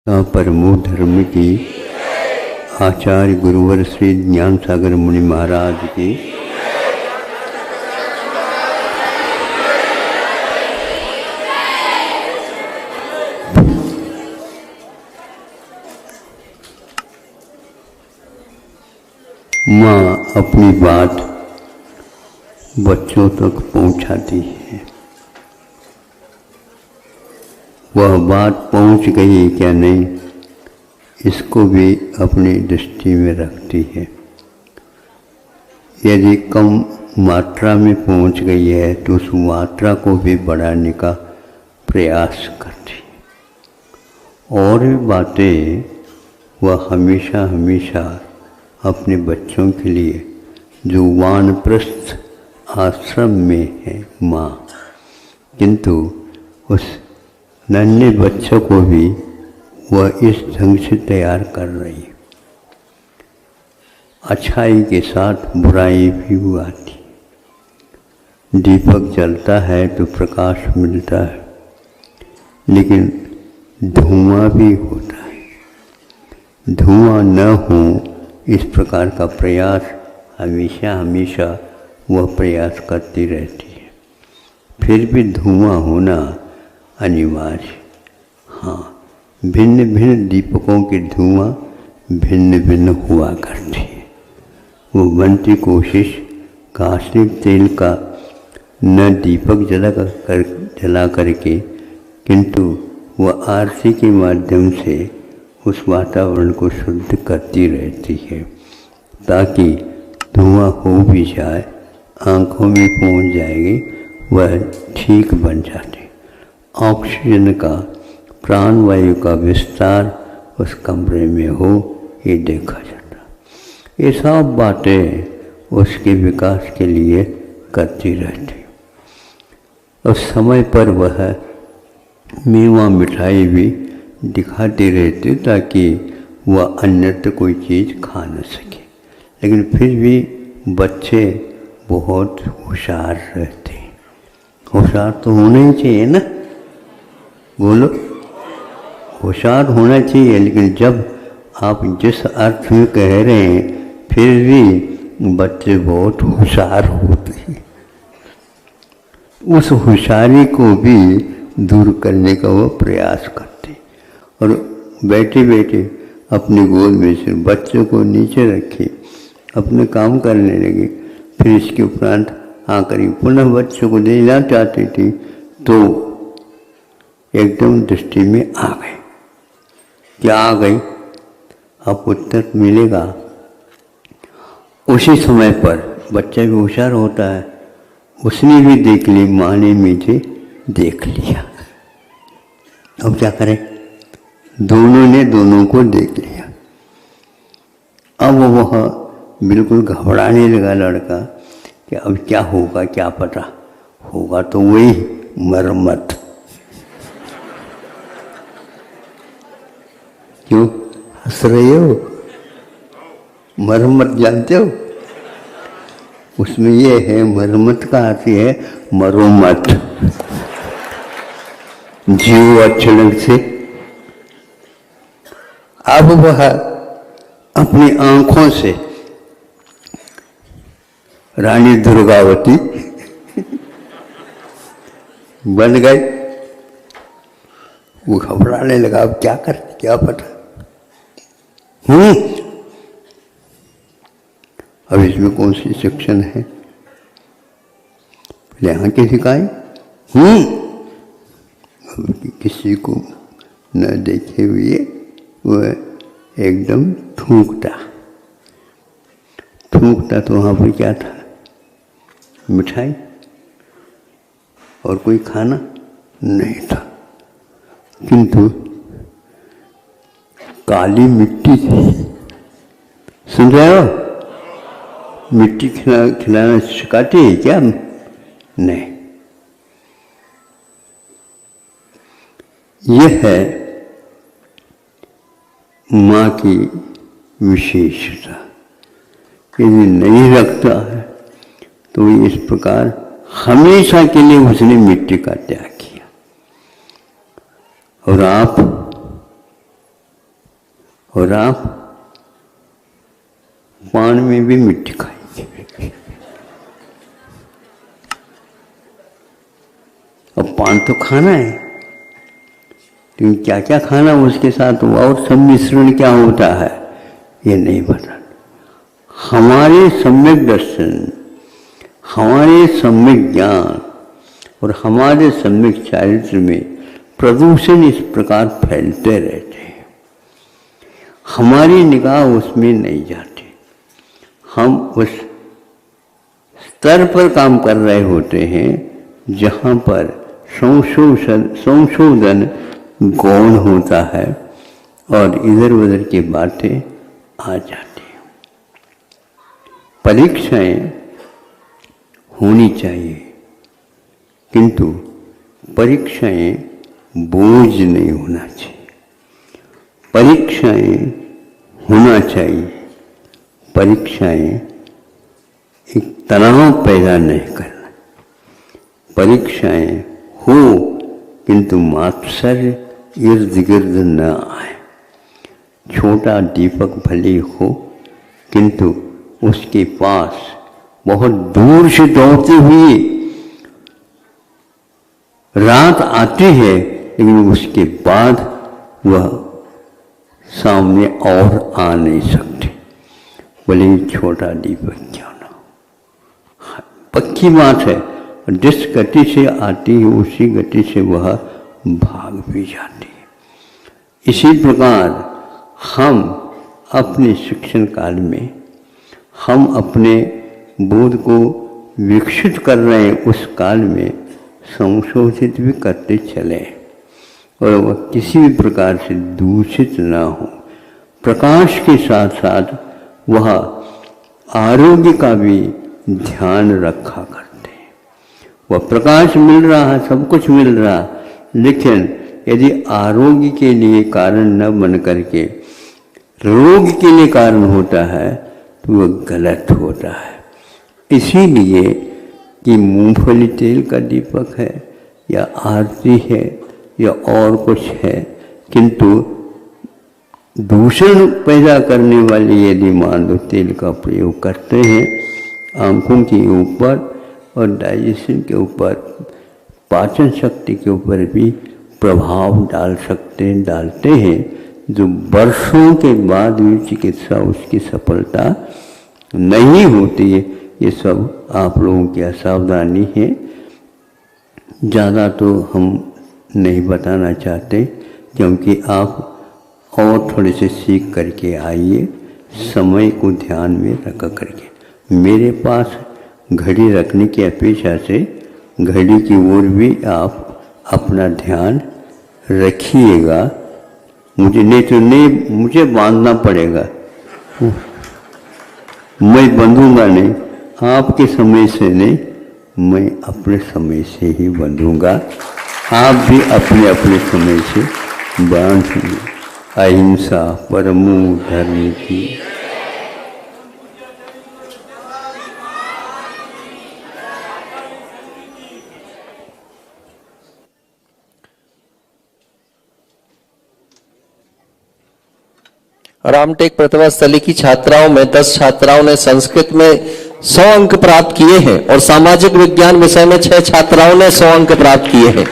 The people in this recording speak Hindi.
परमो धर्म की आचार्य गुरुवर श्री ज्ञान सागर मुनि महाराज की माँ अपनी बात बच्चों तक पहुँचाती है। वह बात पहुँच गई क्या नहीं, इसको भी अपनी दृष्टि में रखती है। यदि कम मात्रा में पहुँच गई है तो उस मात्रा को भी बढ़ाने का प्रयास करती है। और भी बातें वह हमेशा हमेशा अपने बच्चों के लिए जो वानप्रस्थ आश्रम में है माँ, किंतु उस नन्हे बच्चों को भी वह इस ढंग से तैयार कर रही है। अच्छाई के साथ बुराई भी आती। दीपक जलता है तो प्रकाश मिलता है, लेकिन धुआं भी होता है। धुआं न हो इस प्रकार का प्रयास हमेशा हमेशा वह प्रयास करती रहती है। फिर भी धुआं होना अनिवार्य। हाँ, भिन्न भिन्न दीपकों की धुआं भिन्न भिन्न हुआ करती है। वो बनती कोशिश कास्टिक तेल का न दीपक जला करके, किंतु वह आरती के माध्यम से उस वातावरण को शुद्ध करती रहती है, ताकि धुआं हो भी जाए, आँखों में पहुँच जाएगी, वह ठीक बन जाती। ऑक्सीजन का, प्राणवायु का विस्तार उस कमरे में हो, ये देखा जाता। ये सब बातें उसके विकास के लिए करती रहती। उस समय पर वह मेवा मिठाई भी दिखाती रहती ताकि वह अन्यत्र कोई चीज़ खा न सके। लेकिन फिर भी बच्चे बहुत होशियार रहते हैं। होशियार तो होना ही चाहिए ना, बोलो, होशियार होना चाहिए। लेकिन जब आप जिस अर्थ में कह रहे हैं, फिर भी बच्चे बहुत होशियार होते हैं। उस होशियारी को भी दूर करने का वो प्रयास करते और बैठे बैठे अपनी गोद में से बच्चों को नीचे रखे अपने काम करने लगे। फिर इसके उपरांत आकर पुनः बच्चों को देना चाहती थी तो एकदम दृष्टि में आ गए। क्या आ गई? अब उत्तर मिलेगा। उसी समय पर बच्चा भी होशियार होता है, उसने भी देख ली, माँ ने मुझे देख लिया। अब क्या करें? दोनों ने दोनों को देख लिया। अब वह बिल्कुल घबराने लगा लड़का कि अब क्या होगा, क्या पता होगा तो वही मरम्मत। क्यों हंस रहे हो? मरम्मत जानते हो? उसमें ये है, मरम्मत का अर्थ है मरोमत, जीव अक्षर से। अब वह अपनी आंखों से रानी दुर्गावती बन गई। वो घबराने लगा, अब क्या कर, क्या पता। अब इसमें कौन सी सेक्शन है? पहले आंखें सिखाएं। किसी को न देखे हुए वह एकदम थूकता तो वहाँ पर क्या था? मिठाई और कोई खाना नहीं था, किंतु काली मिट्टी थी। सुन रहे हो? मिट्टी खिलाना सिखाती है क्या? नहीं। यह है माँ की विशेषता। यदि नहीं रखता है तो इस प्रकार हमेशा के लिए उसने मिट्टी का त्याग किया। और आप और आप पान में भी मिट्टी खाएंगे। अब पान तो खाना है, लेकिन क्या क्या खाना उसके साथ और सम्मिश्रण क्या होता है ये नहीं पता। हमारे सम्यक दर्शन, हमारे सम्यक ज्ञान और हमारे सम्यक चारित्र में प्रदूषण इस प्रकार फैलते रहते हैं, हमारी निगाह उसमें नहीं जाती। हम उस स्तर पर काम कर रहे होते हैं जहाँ पर संशोधन गौण होता है और इधर उधर की बातें आ जाती हैं। परीक्षाएं होनी चाहिए, किंतु परीक्षाएं बोझ नहीं होना चाहिए। परीक्षाएं होना चाहिए, परीक्षाएं एक तनाव पैदा नहीं करना। परीक्षाएं हो किंतु मात्सर्य इर्द गिर्द न आए। छोटा दीपक भले हो किंतु उसके पास बहुत दूर से दौड़ते हुए रात आती है, लेकिन उसके बाद वह सामने और आ नहीं सकती, भले ही छोटा दीपक क्यों ना हो। पक्की बात है, जिस गति से आती है उसी गति से वह भाग भी जाती है। इसी प्रकार हम अपने शिक्षण काल में हम अपने बोध को विकसित कर रहे हैं, उस काल में संशोधित भी करते चले और वह किसी भी प्रकार से दूषित ना हो। प्रकाश के साथ साथ वह आरोग्य का भी ध्यान रखा करते हैं। वह प्रकाश मिल रहा है, सब कुछ मिल रहा, लेकिन यदि आरोग्य के लिए कारण न बन करके रोग के लिए कारण होता है तो वह गलत होता है। इसीलिए कि मूंगफली तेल का दीपक है या आरती है या और कुछ है, किंतु दूषण पैदा करने वाले यदि मान लो तेल का प्रयोग करते हैं, आंखों के ऊपर और डाइजेशन के ऊपर, पाचन शक्ति के ऊपर भी प्रभाव डालते हैं, जो वर्षों के बाद भी चिकित्सा उसकी सफलता नहीं होती है। ये सब आप लोगों की असावधानी है, ज़्यादा तो हम नहीं बताना चाहते, क्योंकि आप और थोड़े से सीख करके आइए, समय को ध्यान में रख करके। मेरे पास घड़ी रखने की अपेक्षा से घड़ी की ओर भी आप अपना ध्यान रखिएगा। मुझे बांधना पड़ेगा, मैं बंधूंगा नहीं, आपके समय से नहीं, मैं अपने समय से ही बंधूंगा, आप भी अपने अपने समय से बांधिए। अहिंसा परमो धर्म की। रामटेक प्रतिभा स्थली की छात्राओं में 10 छात्राओं ने संस्कृत में 100 अंक प्राप्त किए हैं और सामाजिक विज्ञान विषय में 6 छात्राओं ने 100 अंक प्राप्त किए हैं।